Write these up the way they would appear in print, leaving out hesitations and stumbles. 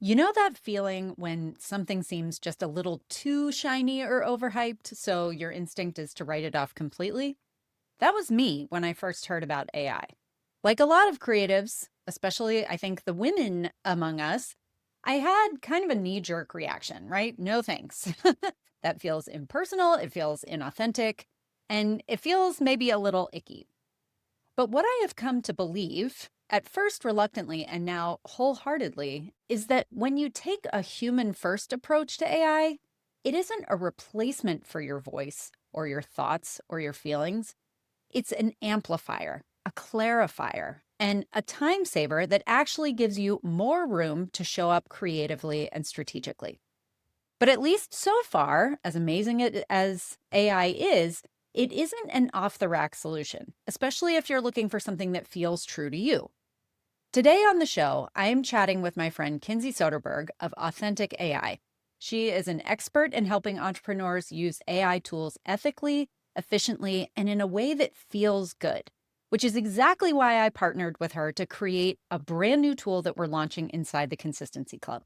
You know that feeling when something seems just a little too shiny or overhyped, so your instinct is to write it off completely? That was me when I first heard about AI. Like a lot of creatives, especially I think the women among us, I had kind of a knee jerk reaction, right? No thanks. That feels impersonal, it feels inauthentic, and it feels maybe a little icky. But what I have come to believe, at first reluctantly and now wholeheartedly, is that when you take a human first approach to AI, it isn't a replacement for your voice or your thoughts or your feelings. It's an amplifier, a clarifier, and a time saver that actually gives you more room to show up creatively and strategically. But at least so far, as amazing as AI is, it isn't an off the rack solution, especially if you're looking for something that feels true to you. Today on the show, I am chatting with my friend Kinsey Soderberg of Authentic AI. She is an expert in helping entrepreneurs use AI tools ethically, efficiently, and in a way that feels good, which is exactly why I partnered with her to create a brand new tool that we're launching inside the Consistency Club.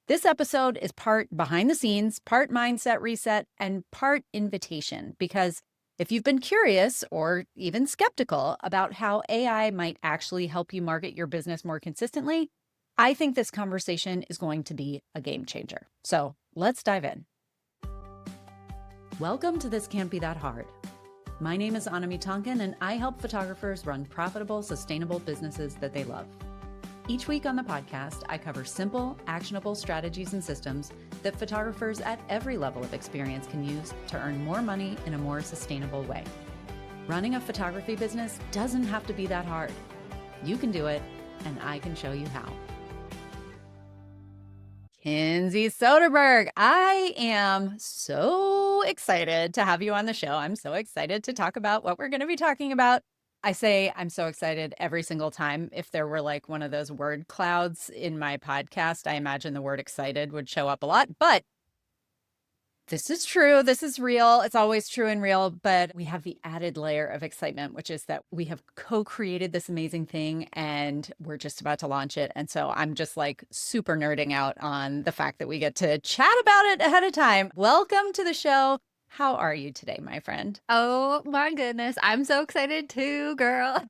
This episode is part behind the scenes, part mindset reset, and part invitation. Because if you've been curious or even skeptical about how AI might actually help you market your business more consistently, I think this conversation is going to be a game changer. So let's dive in. Welcome to This Can't Be That Hard. My name is Anami Tonkin, and I help photographers run profitable, sustainable businesses that they love. Each week on the podcast, I cover simple, actionable strategies and systems that photographers at every level of experience can use to earn more money in a more sustainable way. Running a photography business doesn't have to be that hard. You can do it, and I can show you how. Kinsey Soderberg, I am so excited to have you on the show. I'm so excited to talk about what we're going to be talking about. I say I'm so excited every single time. If there were like one of those word clouds in my podcast, I imagine the word excited would show up a lot. But this is true. This is real. It's always true and real. But we have the added layer of excitement, which is that we have co-created this amazing thing and we're just about to launch it. And so I'm just like super nerding out on the fact that we get to chat about it ahead of time. Welcome to the show. How are you today, my friend? Oh my goodness. I'm so excited too, girl.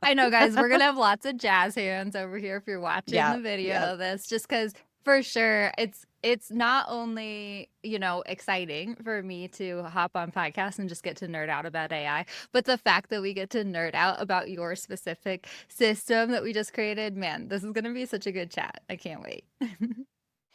I know, guys, we're gonna have lots of jazz hands over here if you're watching Yeah. the video Yeah. of this, just because for sure it's not only, exciting for me to hop on podcasts and just get to nerd out about AI, but the fact that we get to nerd out about your specific system that we just created, man, this is gonna be such a good chat. I can't wait.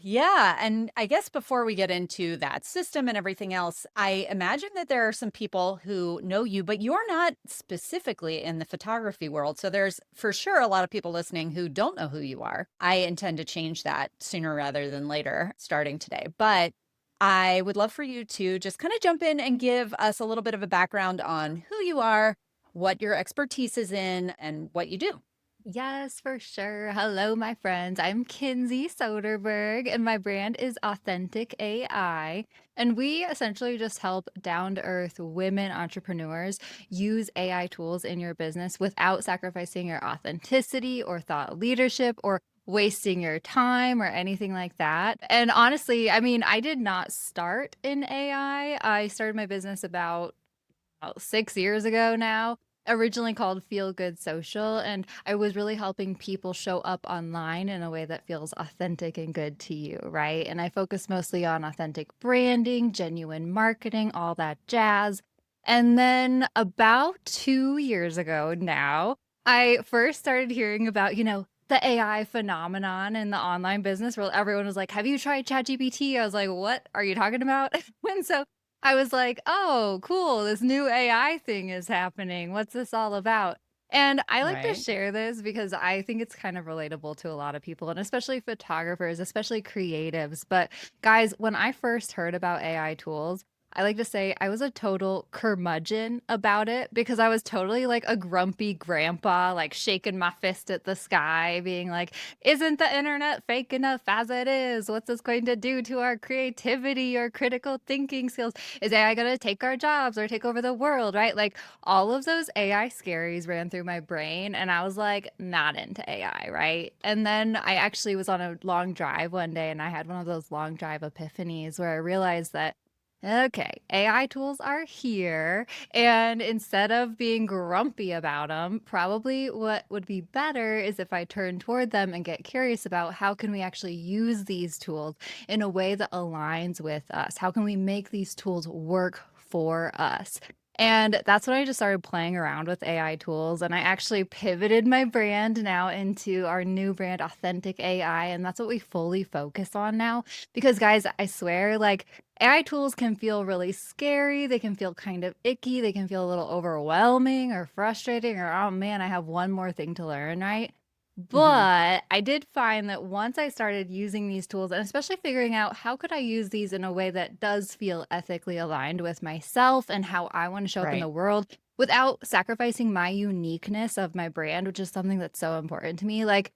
Yeah. And I guess before we get into that system and everything else, I imagine that there are some people who know you, but you're not specifically in the photography world. So there's for sure a lot of people listening who don't know who you are. I intend to change that sooner rather than later, starting today. But I would love for you to just kind of jump in and give us a little bit of a background on who you are, what your expertise is in, and what you do. Yes, for sure. Hello, my friends. I'm Kinsey Soderberg, and my brand is Authentic AI. And we essentially just help down to earth women entrepreneurs use AI tools in your business without sacrificing your authenticity or thought leadership or wasting your time or anything like that. And honestly, I mean, I did not start in AI. I started my business about 6 years ago now, originally called Feel Good Social. And I was really helping people show up online in a way that feels authentic and good to you, right? And I focus mostly on authentic branding, genuine marketing, all that jazz. And then about 2 years ago now, I first started hearing about, the AI phenomenon in the online business where everyone was like, have you tried ChatGPT? I was like, what are you talking about? And so I was like, "Oh, cool, this new AI thing is happening. What's this all about?" And I like to Right. share this because I think it's kind of relatable to a lot of people, and especially photographers, especially creatives. But guys, when I first heard about AI tools, I like to say I was a total curmudgeon about it because I was totally like a grumpy grandpa, like shaking my fist at the sky, being like, "Isn't the internet fake enough as it is? What's this going to do to our creativity or critical thinking skills? Is AI going to take our jobs or take over the world?" Right? Like all of those AI scaries ran through my brain, and I was like, not into AI. Right. And then I actually was on a long drive one day and I had one of those long drive epiphanies where I realized that okay, AI tools are here, and instead of being grumpy about them, probably what would be better is if I turn toward them and get curious about how can we actually use these tools in a way that aligns with us? How can we make these tools work for us? And that's when I just started playing around with AI tools. And I actually pivoted my brand now into our new brand, Authentic AI. And that's what we fully focus on now. Because, guys, I swear, like, AI tools can feel really scary. They can feel kind of icky. They can feel a little overwhelming or frustrating, or, oh man, I have one more thing to learn, right? Hmm. But I did find that once I started using these tools, and especially figuring out how could I use these in a way that does feel ethically aligned with myself and how I want to show up in Right. the world without sacrificing my uniqueness of my brand, which is something that's so important to me. Like,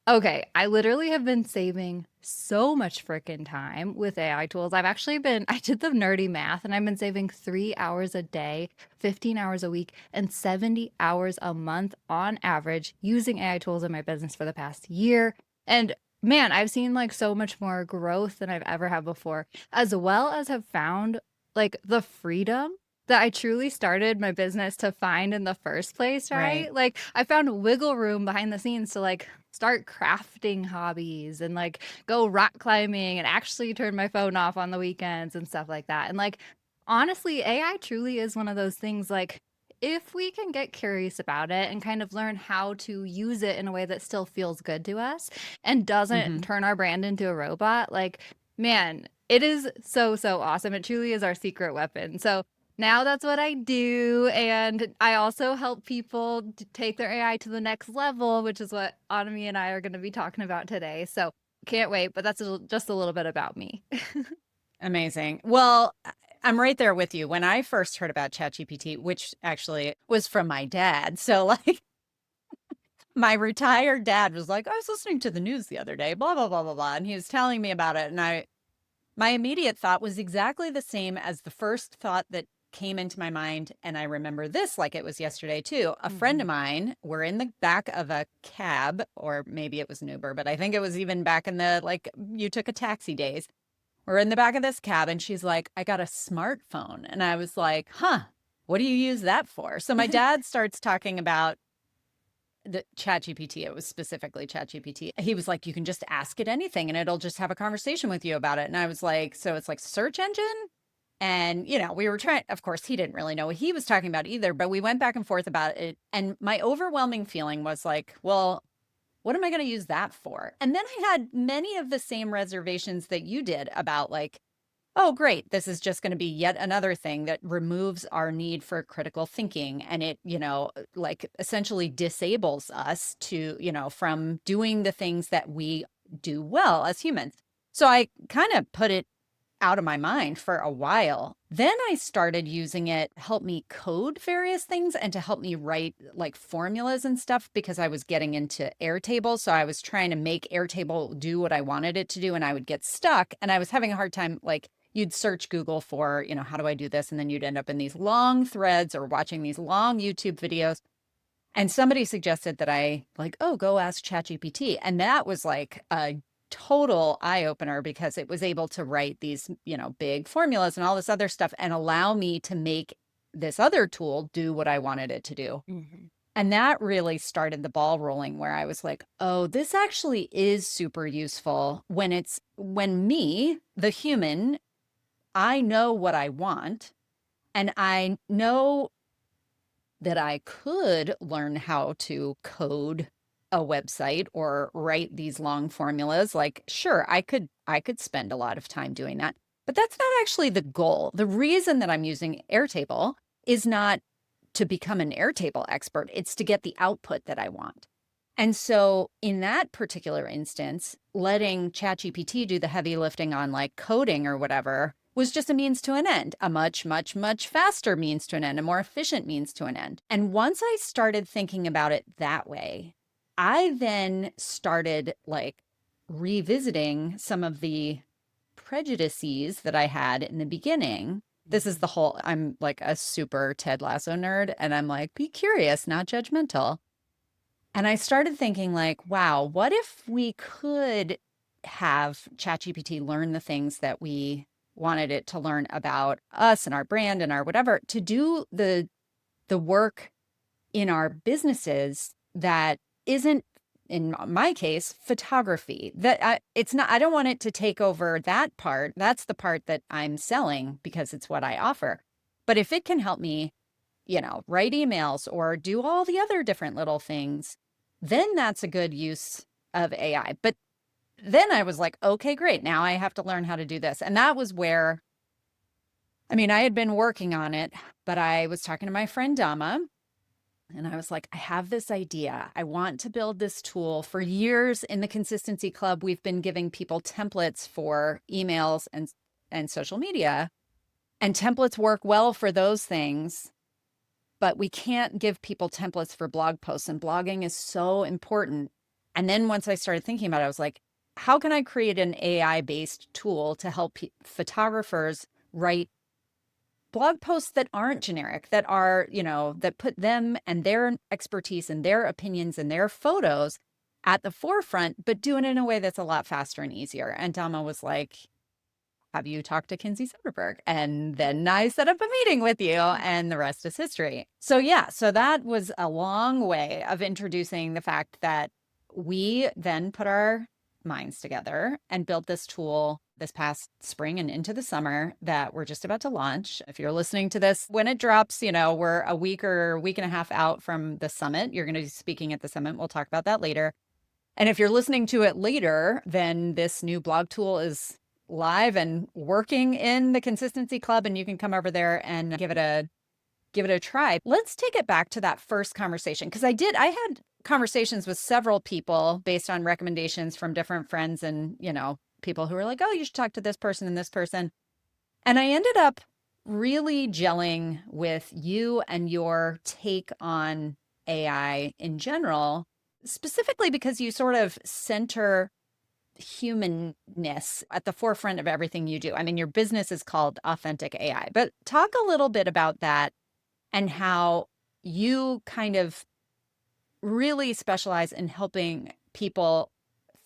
okay, I literally have been saving so much freaking time with AI tools. I did the nerdy math and I've been saving 3 hours a day, 15 hours a week, and 70 hours a month on average using AI tools in my business for the past year. And man, I've seen like so much more growth than I've ever had before, as well as have found like the freedom that I truly started my business to find in the first place, Right. right? Like I found wiggle room behind the scenes to like start crafting hobbies and like go rock climbing and actually turn my phone off on the weekends and stuff like that. And like honestly, AI truly is one of those things like if we can get curious about it and kind of learn how to use it in a way that still feels good to us and doesn't Hmm. turn our brand into a robot, like man, it is so so awesome. It truly is our secret weapon. So now that's what I do, and I also help people take their AI to the next level, which is what Anami and I are going to be talking about today. So can't wait, but that's just a little bit about me. Amazing. Well, I'm right there with you. When I first heard about ChatGPT, which actually was from my dad. So, like, my retired dad was like, I was listening to the news the other day, blah, blah, blah, blah, blah. And he was telling me about it. And my immediate thought was exactly the same as the first thought that came into my mind. And I remember this like it was yesterday, too. A friend of Mhm. mine, we're in the back of a cab, or maybe it was an Uber, but I think it was even back in the like you took a taxi days. We're in the back of this cab, and she's like, I got a smartphone. And I was like, huh, what do you use that for? So my dad starts talking about the ChatGPT. It was specifically ChatGPT. He was like, you can just ask it anything and it'll just have a conversation with you about it. And I was like, so it's like search engine? And, we were trying, of course, he didn't really know what he was talking about either, but we went back and forth about it. And my overwhelming feeling was like, well, what am I going to use that for? And then I had many of the same reservations that you did about like, oh, great. This is just going to be yet another thing that removes our need for critical thinking. And it, like essentially disables us from doing the things that we do well as humans. So I kind of put it out of my mind for a while. Then I started using it to help me code various things and to help me write like formulas and stuff because I was getting into Airtable. So I was trying to make Airtable do what I wanted it to do and I would get stuck and I was having a hard time like you'd search Google for, how do I do this? And then you'd end up in these long threads or watching these long YouTube videos. And somebody suggested that I like, oh, go ask ChatGPT. And that was like a total eye opener because it was able to write these, big formulas and all this other stuff and allow me to make this other tool do what I wanted it to do. Mhm. And that really started the ball rolling where I was like, oh, this actually is super useful when me, the human, I know what I want and I know that I could learn how to code a website or write these long formulas. Like, sure, I could spend a lot of time doing that. But that's not actually the goal. The reason that I'm using Airtable is not to become an Airtable expert. It's to get the output that I want. And so in that particular instance, letting ChatGPT do the heavy lifting on like coding or whatever was just a means to an end, a much, much, much faster means to an end, a more efficient means to an end. And once I started thinking about it that way, I then started like revisiting some of the prejudices that I had in the beginning. This is the whole, I'm like a super Ted Lasso nerd, and I'm like, be curious, not judgmental. And I started thinking, like, wow, what if we could have ChatGPT learn the things that we wanted it to learn about us and our brand and our whatever, to do the work in our businesses that isn't, in my case, photography. It's not, I don't want it to take over that part. That's the part that I'm selling because it's what I offer. But if it can help me, write emails or do all the other different little things, then that's a good use of AI. But then I was like, okay, great. Now I have to learn how to do this. And that was where, I mean, I had been working on it, but I was talking to my friend Dama, and I was like, I have this idea. I want to build this tool. For years in the Consistency Club, we've been giving people templates for emails and social media. And templates work well for those things, but we can't give people templates for blog posts, and blogging is so important. And then once I started thinking about it, I was like, how can I create an AI-based tool to help photographers write blog posts that aren't generic, that are, that put them and their expertise and their opinions and their photos at the forefront, but do it in a way that's a lot faster and easier. And Dama was like, have you talked to Kinsey Soderberg? And then I set up a meeting with you, and the rest is history. So yeah, so that was a long way of introducing the fact that we then put our minds together and built this tool this past spring and into the summer that we're just about to launch. If you're listening to this when it drops, we're a week or a week and a half out from the summit. You're going to be speaking at the summit. We'll talk about that later. And if you're listening to it later, then this new blog tool is live and working in the Consistency Club, and you can come over there and give it a try. Let's take it back to that first conversation, because I had conversations with several people based on recommendations from different friends and, people who were like, oh, you should talk to this person and this person. And I ended up really gelling with you and your take on AI in general, specifically because you sort of center humanness at the forefront of everything you do. I mean, your business is called Authentic AI, but talk a little bit about that and how you kind of really specialize in helping people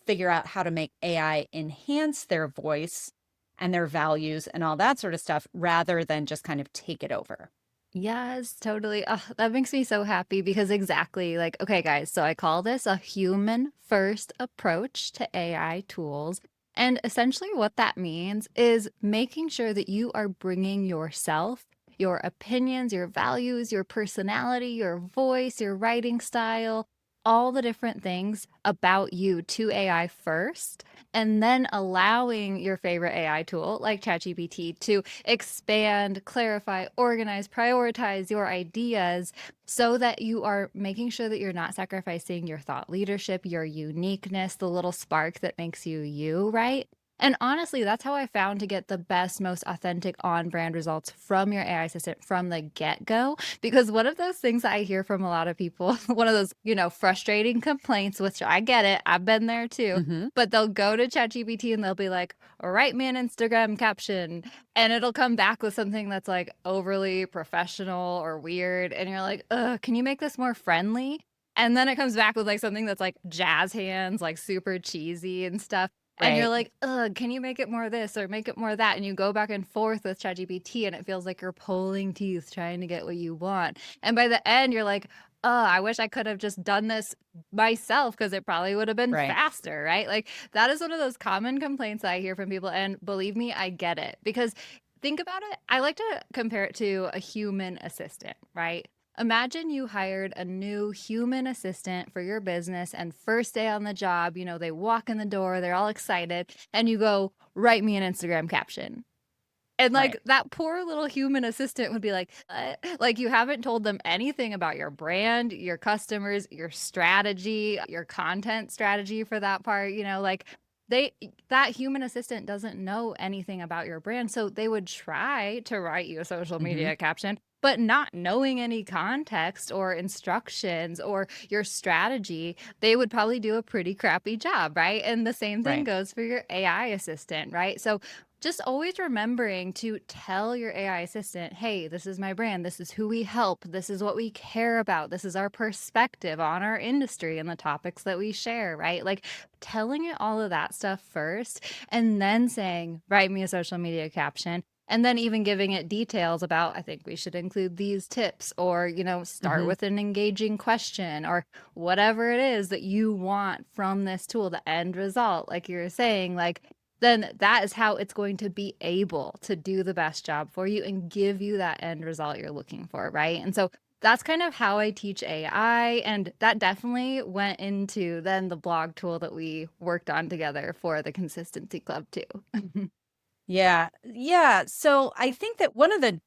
figure out how to make AI enhance their voice and their values and all that sort of stuff, rather than just kind of take it over. Yes, totally. That makes me so happy because exactly like, okay, guys, so I call this a human first approach to AI tools. And essentially, what that means is making sure that you are bringing yourself, your opinions, your values, your personality, your voice, your writing style, all the different things about you to AI first, and then allowing your favorite AI tool like ChatGPT to expand, clarify, organize, prioritize your ideas so that you are making sure that you're not sacrificing your thought leadership, your uniqueness, the little spark that makes you you, right? And honestly, that's how I found to get the best, most authentic on brand results from your AI assistant from the get go. Because one of those things that I hear from a lot of people, one of those, frustrating complaints, which I get it, I've been there too, Mm-hmm. but they'll go to ChatGPT and they'll be like, write me an Instagram caption. And it'll come back with something that's like overly professional or weird. And you're like, can you make this more friendly? And then it comes back with like something that's like jazz hands, like super cheesy and stuff. And you're Right. like, ugh, can you make it more this or make it more that? And you go back and forth with ChatGPT and it feels like you're pulling teeth trying to get what you want. And by the end, you're like, oh, I wish I could have just done this myself because it probably would have been Right. faster, right? Like that is one of those common complaints I hear from people. And believe me, I get it because think about it. I like to compare it to a human assistant, right? Imagine you hired a new human assistant for your business, and first day on the job, they walk in the door, they're all excited, and you go, write me an Instagram caption. And Right. like that poor little human assistant would be like, like you haven't told them anything about your brand, your customers, your strategy, your content strategy for that part, like they that human assistant doesn't know anything about your brand, so they would try to write you a social Hmm. media caption, but not knowing any context or instructions or your strategy, they would probably do a pretty crappy job, right? And the same thing Right. goes for your AI assistant, right? So just always remembering to tell your AI assistant, hey, this is my brand. This is who we help. This is what we care about. This is our perspective on our industry and the topics that we share, right? Like telling it all of that stuff first and then saying, write me a social media caption. And then even giving it details about, I think we should include these tips, or, start Hmm. with an engaging question, or whatever it is that you want from this tool, the end result, like you were saying, like, then that is how it's going to be able to do the best job for you and give you that end result you're looking for, right? And so that's kind of how I teach AI. And that definitely went into then the blog tool that we worked on together for the Consistency Club, too. Yeah. Yeah. So I think that one of the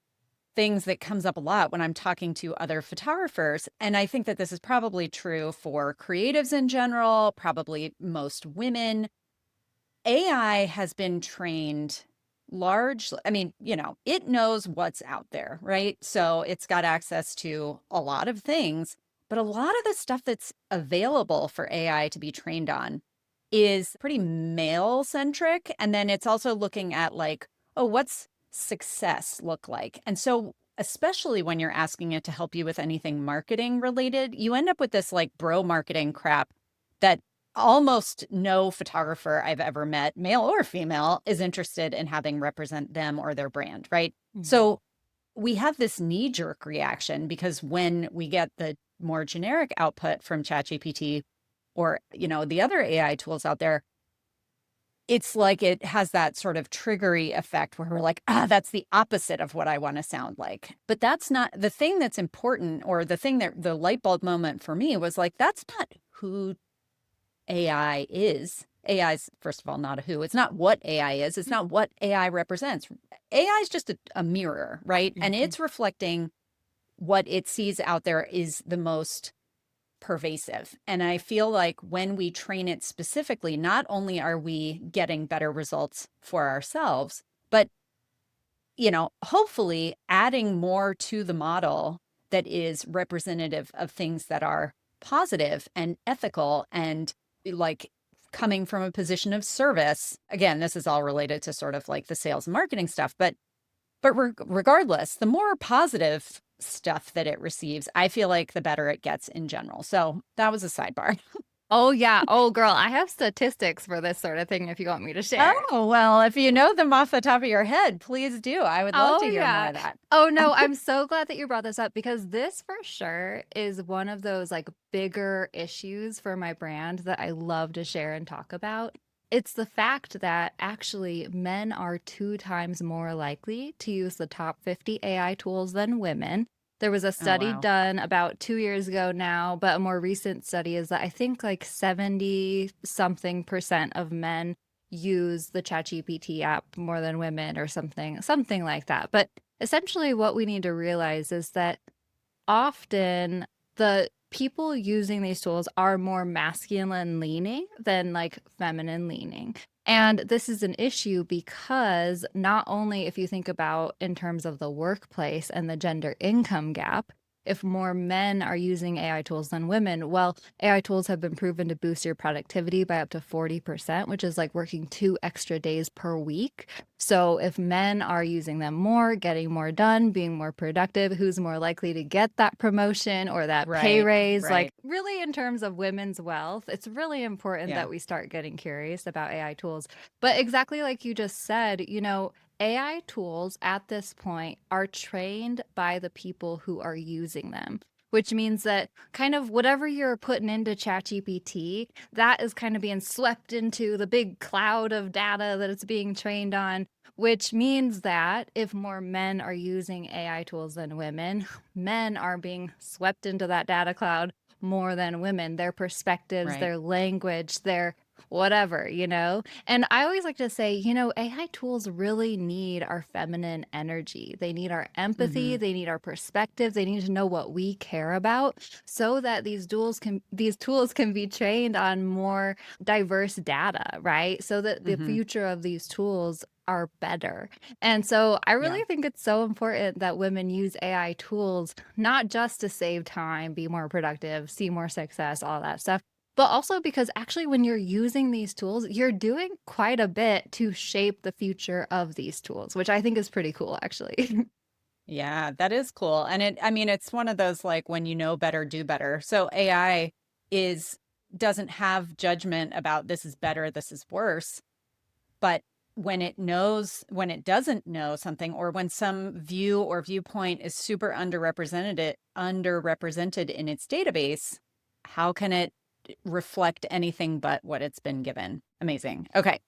things that comes up a lot when I'm talking to other photographers, and I think that this is probably true for creatives in general, probably most women, AI has been trained I mean, it knows what's out there, right? So it's got access to a lot of things, but a lot of the stuff that's available for AI to be trained on is pretty male centric. And then it's also looking at like, oh, what's success look like? And so, especially when you're asking it to help you with anything marketing related, you end up with this like bro marketing crap that almost no photographer I've ever met, male or female, is interested in having represent them or their brand, right? Mhm. So we have this knee jerk reaction because when we get the more generic output from ChatGPT or, the other AI tools out there, it's like it has that sort of triggery effect where we're like, that's the opposite of what I want to sound like. But that's not the thing that's important, or the thing that the light bulb moment for me was like, that's not who AI is. AI is, first of all, not a who. It's not what AI is. It's not what AI represents. AI is just a mirror, right? And Mhm. it's reflecting what it sees out there is the most pervasive. And I feel like when we train it specifically, not only are we getting better results for ourselves, but hopefully adding more to the model that is representative of things that are positive and ethical and like coming from a position of service. Again, this is all related to sort of like the sales and marketing stuff, but regardless, the more positive stuff that it receives, I feel like the better it gets in general. So that was a sidebar. Oh, yeah. Oh, girl, I have statistics for this sort of thing if you want me to share. Oh, well, if you know them off the top of your head, please do. I would love Oh, to hear more yeah. of that. Oh, no, I'm so glad that you brought this up because this for sure is one of those like bigger issues for my brand that I love to share and talk about. It's the fact that actually men are 2 times more likely to use the top 50 AI tools than women. There was a Oh, study wow. done about 2 years ago now, but a more recent study is that I think like 70 something percent of men use the ChatGPT app more than women or something like that. But essentially what we need to realize is that often the people using these tools are more masculine leaning than like feminine leaning. And this is an issue because not only if you think about in terms of the workplace and the gender income gap, if more men are using AI tools than women, well, AI tools have been proven to boost your productivity by up to 40%, which is like working 2 extra days per week. So if men are using them more, getting more done, being more productive, who's more likely to get that promotion or that pay Right. raise? Like, Right. really, in terms of women's wealth, it's really important Yeah. that we start getting curious about AI tools. But exactly like you just said, AI tools at this point are trained by the people who are using them. Which means that kind of whatever you're putting into ChatGPT, that is kind of being swept into the big cloud of data that it's being trained on, which means that if more men are using AI tools than women, men are being swept into that data cloud more than women. Their perspectives, Right. their language, their whatever, you know? And I always like to say, you know, AI tools really need our feminine energy. They need our empathy, Hmm. they need our perspective, they need to know what we care about so that these tools can be trained on more diverse data, right? So that the Hmm. future of these tools are better. And so I Yeah. really think it's so important that women use AI tools not just to save time, be more productive, see more success, all that stuff, but also because actually when you're using these tools, you're doing quite a bit to shape the future of these tools, which I think is pretty cool actually. Yeah, that is cool. And I mean, it's one of those like when you know better, do better. So AI is doesn't have judgment about this is better, this is worse. But when it doesn't know something, or when some view or viewpoint is super underrepresented in its database, how can it reflect anything but what it's been given? Amazing. Okay.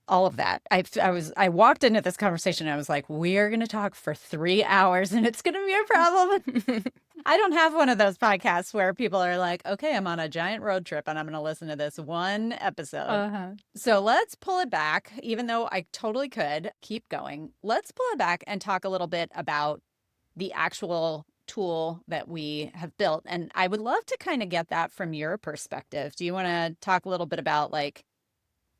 All of that. I walked into this conversation and I was like, we are going to talk for 3 hours and it's going to be a problem. I don't have one of those podcasts where people are like, okay, I'm on a giant road trip and I'm going to listen to this one episode. Uh-huh. So let's pull it back, even though I totally could keep going. Let's pull it back and talk a little bit about the actual tool that we have built. And I would love to kind of get that from your perspective. Do you want to talk a little bit about like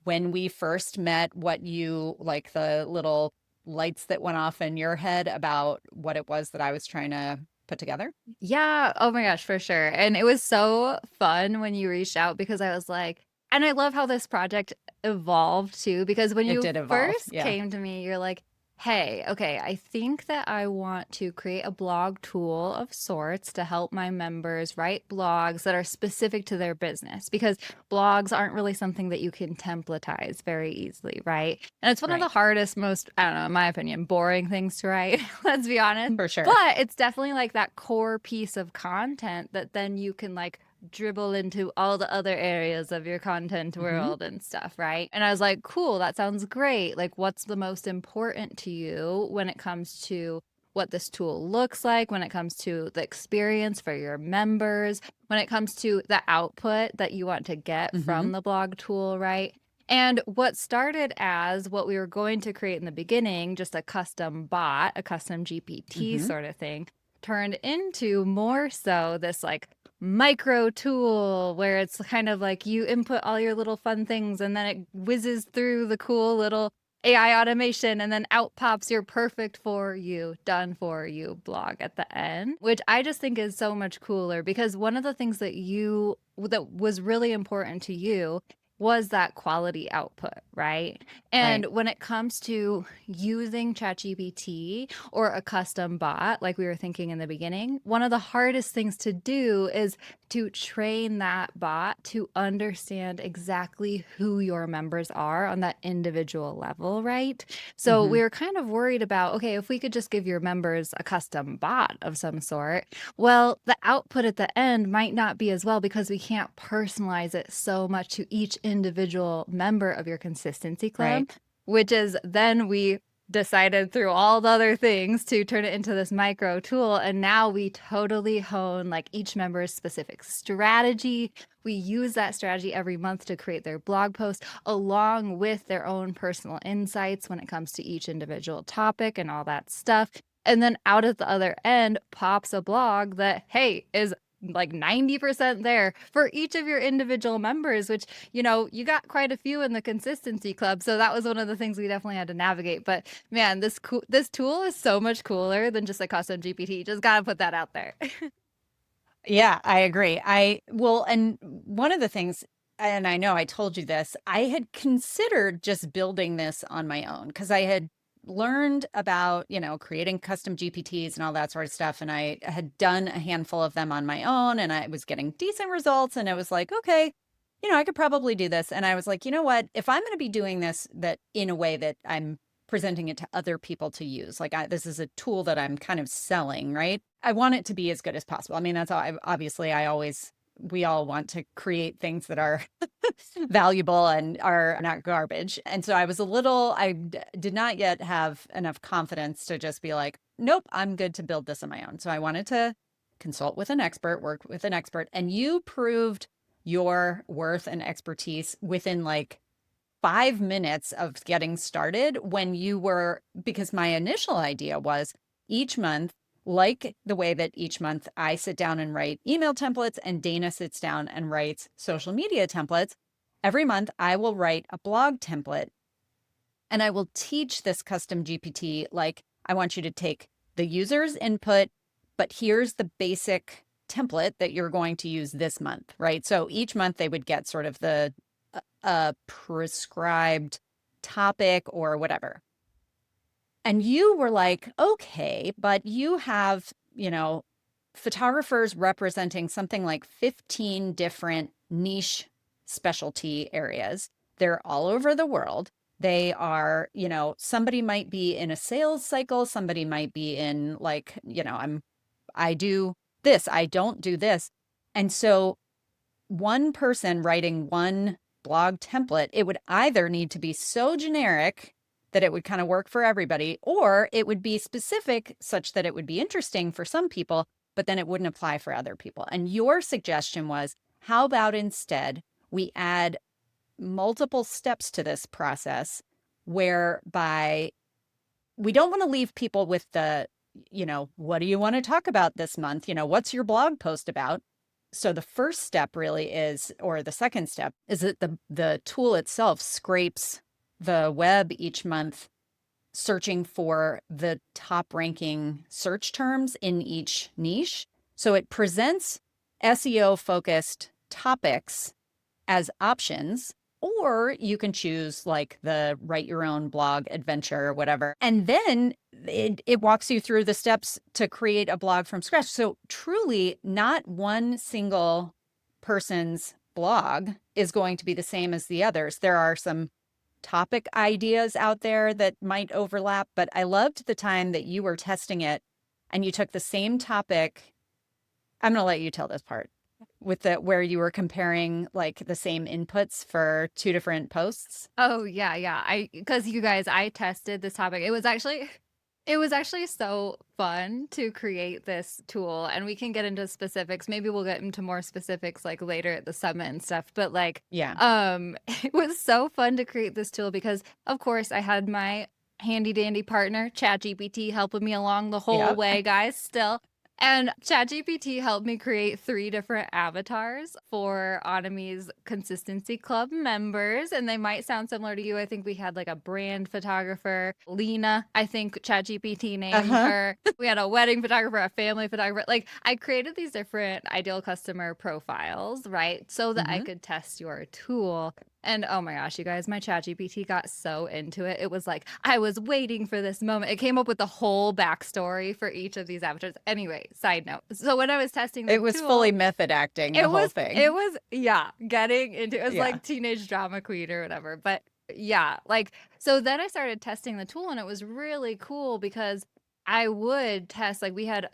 when we first met, what you like the little lights that went off in your head about what it was that I was trying to put together? Yeah. Oh my gosh, for sure. And it was so fun when you reached out because I was like, and I love how this project evolved too, because when It you did evolve. first Yeah. came to me, you're like, hey, okay, I think that I want to create a blog tool of sorts to help my members write blogs that are specific to their business because blogs aren't really something that you can templatize very easily, right? And it's one of the Right. hardest, most, I don't know, in my opinion, boring things to write, let's be honest. For sure. But it's definitely like that core piece of content that then you can like dribble into all the other areas of your content Hmm. world and stuff, right? And I was like, cool, that sounds great. Like, what's the most important to you when it comes to what this tool looks like, when it comes to the experience for your members, when it comes to the output that you want to get Hmm. from the blog tool, right? And what started as what we were going to create in the beginning, just a custom bot, a custom GPT Hmm. sort of thing, turned into more so this like micro tool where it's kind of like you input all your little fun things and then it whizzes through the cool little AI automation and then out pops your perfect for you, done for you blog at the end, which I just think is so much cooler because one of the things that was really important to you was that quality output, right? And Right. when it comes to using ChatGPT or a custom bot, like we were thinking in the beginning, one of the hardest things to do is to train that bot to understand exactly who your members are on that individual level, right? So Hmm. we were kind of worried about, okay, if we could just give your members a custom bot of some sort, well, the output at the end might not be as well because we can't personalize it so much to each individual member of your consistency club, Right. which is then we decided through all the other things to turn it into this micro tool. And now we totally hone like each member's specific strategy. We use that strategy every month to create their blog post along with their own personal insights when it comes to each individual topic and all that stuff. And then out at the other end pops a blog that, hey, is like 90% there for each of your individual members, which, you know, you got quite a few in the consistency club. So that was one of the things we definitely had to navigate. But man, this tool is so much cooler than just a custom GPT. Just got to put that out there. Yeah, I agree. And one of the things, and I know I told you this, I had considered just building this on my own because I had learned about, creating custom GPTs and all that sort of stuff. And I had done a handful of them on my own and I was getting decent results. And I was like, okay, I could probably do this. And I was like, you know what? If I'm going to be doing this, that in a way that I'm presenting it to other people to use, like this is a tool that I'm kind of selling, right? I want it to be as good as possible. I mean, that's all. Obviously, we all want to create things that are valuable and are not garbage. And so did not yet have enough confidence to just be like, nope, I'm good to build this on my own. So I wanted to consult with an expert, work with an expert. And you proved your worth and expertise within like 5 minutes of getting started when you were, because my initial idea was each month, like the way that each month I sit down and write email templates and Dana sits down and writes social media templates, every month I will write a blog template and I will teach this custom GPT, like, I want you to take the user's input, but here's the basic template that you're going to use this month, right? So each month they would get sort of the prescribed topic or whatever. And you were like, okay, but you have, photographers representing something like 15 different niche specialty areas. They're all over the world. They are, somebody might be in a sales cycle, somebody might be in like, I do this, I don't do this. And so one person writing one blog template, it would either need to be so generic that it would kind of work for everybody, or it would be specific such that it would be interesting for some people, but then it wouldn't apply for other people. And your suggestion was, how about instead we add multiple steps to this process whereby we don't want to leave people with the, what do you want to talk about this month? What's your blog post about? So the first step really is, or the second step is that the tool itself scrapes the web each month, searching for the top ranking search terms in each niche. So it presents SEO focused topics as options, or you can choose like the write your own blog adventure or whatever. And then it walks you through the steps to create a blog from scratch. So truly not one single person's blog is going to be the same as the others. There are some topic ideas out there that might overlap, but I loved the time that you were testing it and you took the same topic. I'm going to let you tell this part with the where you were comparing like the same inputs for two different posts. Oh yeah, yeah. Because you guys, I tested this topic. It was actually so fun to create this tool, and we can get into specifics. Maybe we'll get into more specifics like later at the summit and stuff. But like, Yeah. it was so fun to create this tool because, of course, I had my handy dandy partner, ChatGPT, helping me along the whole Yep. way, guys. Still. And ChatGPT helped me create 3 different avatars for Automie's Consistency Club members, and they might sound similar to you. I think we had like a brand photographer, Lena, I think ChatGPT named Uh-huh. her. We had a wedding photographer, a family photographer. Like I created these different ideal customer profiles, right? So that I Hmm. could test your tool. And oh my gosh, you guys, my ChatGPT got so into it. It was like, I was waiting for this moment. It came up with the whole backstory for each of these avatars. Anyway, side note. So when I was testing the It was tool, fully method acting, the it whole was, it thing. was, yeah, getting into it was Yeah. like teenage drama queen or whatever. But yeah, like, so then I started testing the tool and it was really cool because I would test, like, we had,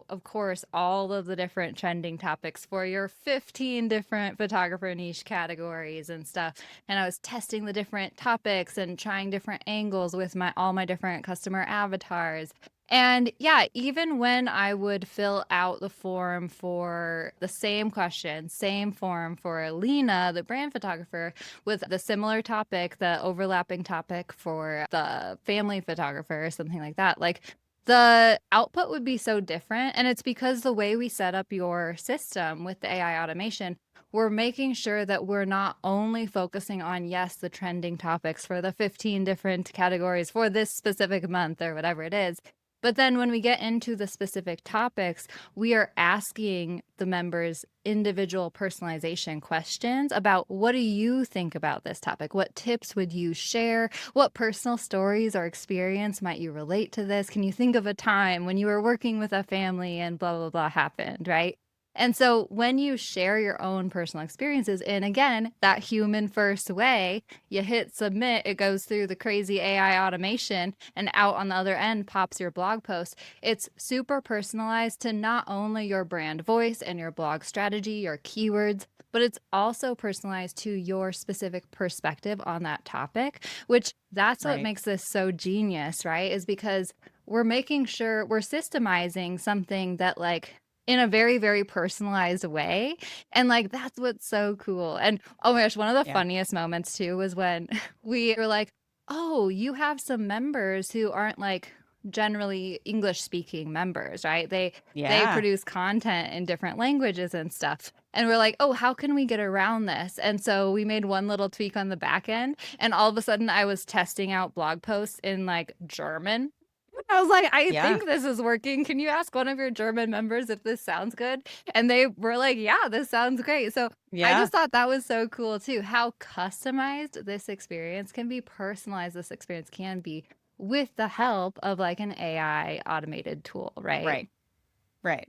of course, all of the different trending topics for your 15 different photographer niche categories and stuff. And I was testing the different topics and trying different angles with all my different customer avatars. And yeah, even when I would fill out the form for the same question, same form for Lena, the brand photographer, with the similar topic, the overlapping topic for the family photographer or something like that, like the output would be so different. And it's because the way we set up your system with the AI automation, we're making sure that we're not only focusing on, yes, the trending topics for the 15 different categories for this specific month or whatever it is. But then when we get into the specific topics, we are asking the members individual personalization questions about, what do you think about this topic? What tips would you share? What personal stories or experience might you relate to this? Can you think of a time when you were working with a family and blah, blah, blah happened, right? And so when you share your own personal experiences in, again, that human first way, you hit submit, it goes through the crazy AI automation, and out on the other end pops your blog post. It's super personalized to not only your brand voice and your blog strategy, your keywords, but it's also personalized to your specific perspective on that topic, which that's what Right. makes this so genius, right? Is because we're making sure we're systemizing something that, like, in a very, very personalized way. And like, that's what's so cool. And oh my gosh, one of the Yeah. funniest moments too was when we were like, oh, you have some members who aren't like generally English speaking members, right? They Yeah. produce content in different languages and stuff. And we're like, oh, how can we get around this? And so we made one little tweak on the back end. And all of a sudden I was testing out blog posts in like German. I was like, I Yeah. think this is working. Can you ask one of your German members if this sounds good? And they were like, yeah, this sounds great. So I Yeah. just thought that was so cool too. How customized this experience can be, personalized this experience can be with the help of like an AI automated tool, right? Right. Right.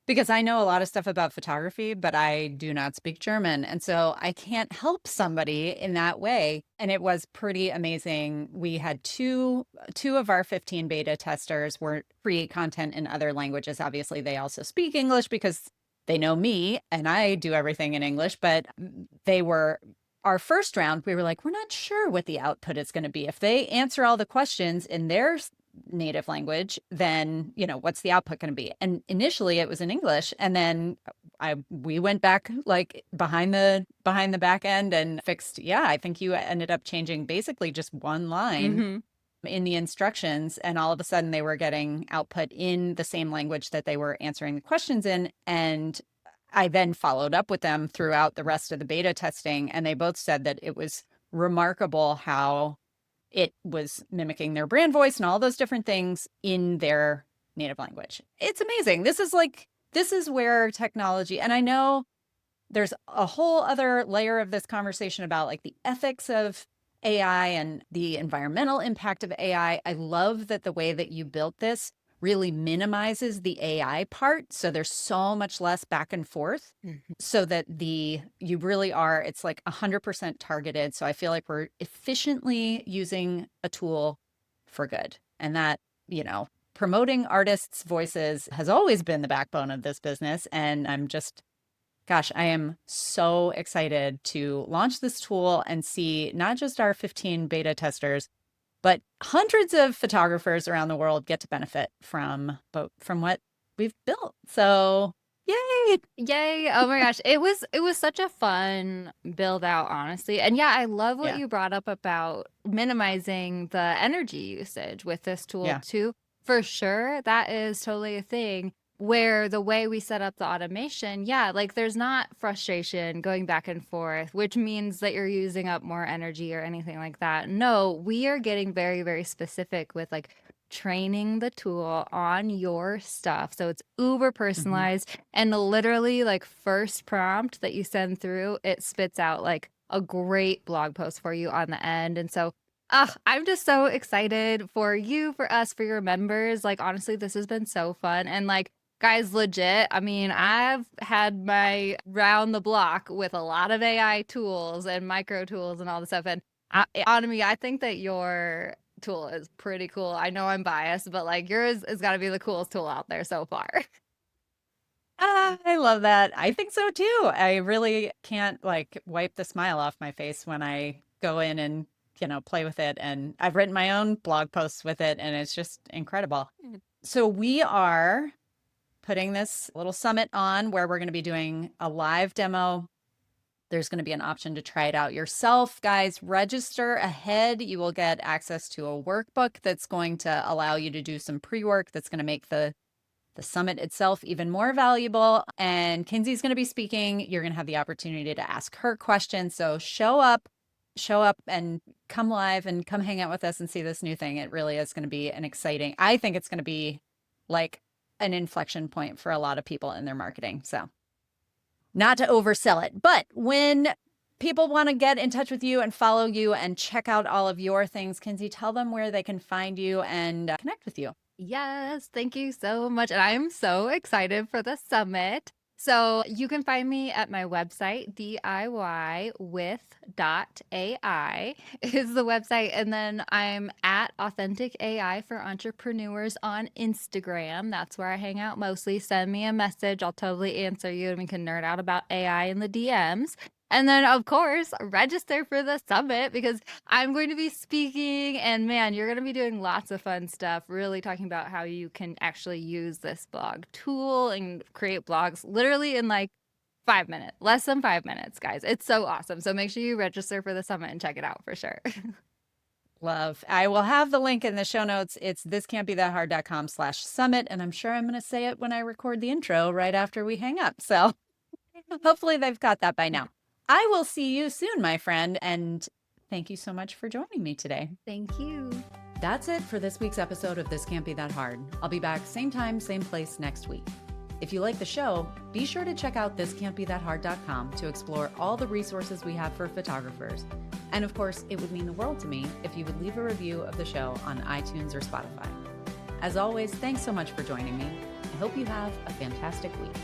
Because I know a lot of stuff about photography, but I do not speak German. And so I can't help somebody in that way. And it was pretty amazing. We had two of our 15 beta testers were create content in other languages. Obviously, they also speak English because they know me and I do everything in English, but they were our first round, we were like, we're not sure what the output is going to be. If they answer all the questions in their native language, then, what's the output going to be? And initially it was in English. And then we went back like behind the back end and fixed, yeah, I think you ended up changing basically just one line Mm-hmm. in the instructions. And all of a sudden they were getting output in the same language that they were answering the questions in. And I then followed up with them throughout the rest of the beta testing, and they both said that it was remarkable how it was mimicking their brand voice and all those different things in their native language. It's amazing. This is where technology, and I know there's a whole other layer of this conversation about like the ethics of AI and the environmental impact of AI. I love that the way that you built this really minimizes the AI part. So there's so much less back and forth so that you really are, it's like 100% targeted. So I feel like we're efficiently using a tool for good. And that, promoting artists' voices has always been the backbone of this business. And gosh, I am so excited to launch this tool and see not just our 15 beta testers, but hundreds of photographers around the world get to benefit from what we've built. So, yay! Yay. Oh my gosh. It was such a fun build out, honestly. And yeah, I love what Yeah, you brought up about minimizing the energy usage with this tool yeah, too. For sure, that is totally a thing where the way we set up the automation, yeah, like there's not frustration going back and forth, which means that you're using up more energy or anything like that. No, we are getting very, very specific with like training the tool on your stuff. So it's uber hmm personalized and literally like first prompt that you send through, it spits out like a great blog post for you on the end. And so I'm just so excited for you, for us, for your members. Like, honestly, this has been so fun. And, like, guys, legit, I mean, I've had my round the block with a lot of AI tools and micro tools and all this stuff. And on me, I think that your tool is pretty cool. I know I'm biased, but like yours has got to be the coolest tool out there so far. I love that. I think so too. I really can't like wipe the smile off my face when I go in and, play with it. And I've written my own blog posts with it, and it's just incredible. So we are putting this little summit on where we're going to be doing a live demo. There's going to be an option to try it out yourself. Guys, register ahead. You will get access to a workbook that's going to allow you to do some pre-work that's going to make the summit itself even more valuable. And Kinsey's going to be speaking. You're going to have the opportunity to ask her questions. So show up and come live and come hang out with us and see this new thing. It really is going to be I think it's going to be like an inflection point for a lot of people in their marketing. So not to oversell it, but when people want to get in touch with you and follow you and check out all of your things, Kinsey, tell them where they can find you and connect with you. Yes, thank you so much. And I am so excited for the summit. So you can find me at my website, DIY with.ai is the website. And then I'm at Authentic AI for Entrepreneurs on Instagram. That's where I hang out mostly. Send me a message. I'll totally answer you and we can nerd out about AI in the DMs. And then, of course, register for the summit because I'm going to be speaking, and man, you're going to be doing lots of fun stuff, really talking about how you can actually use this blog tool and create blogs literally in like 5 minutes, less than 5 minutes, guys. It's so awesome. So make sure you register for the summit and check it out for sure. Love. I will have the link in the show notes. It's thiscan'tbethathard.com/summit. And I'm sure I'm going to say it when I record the intro right after we hang up. So hopefully they've got that by now. I will see you soon, my friend. And thank you so much for joining me today. Thank you. That's it for this week's episode of This Can't Be That Hard. I'll be back same time, same place next week. If you like the show, be sure to check out thiscan'tbethathard.com to explore all the resources we have for photographers. And of course, it would mean the world to me if you would leave a review of the show on iTunes or Spotify. As always, thanks so much for joining me. I hope you have a fantastic week.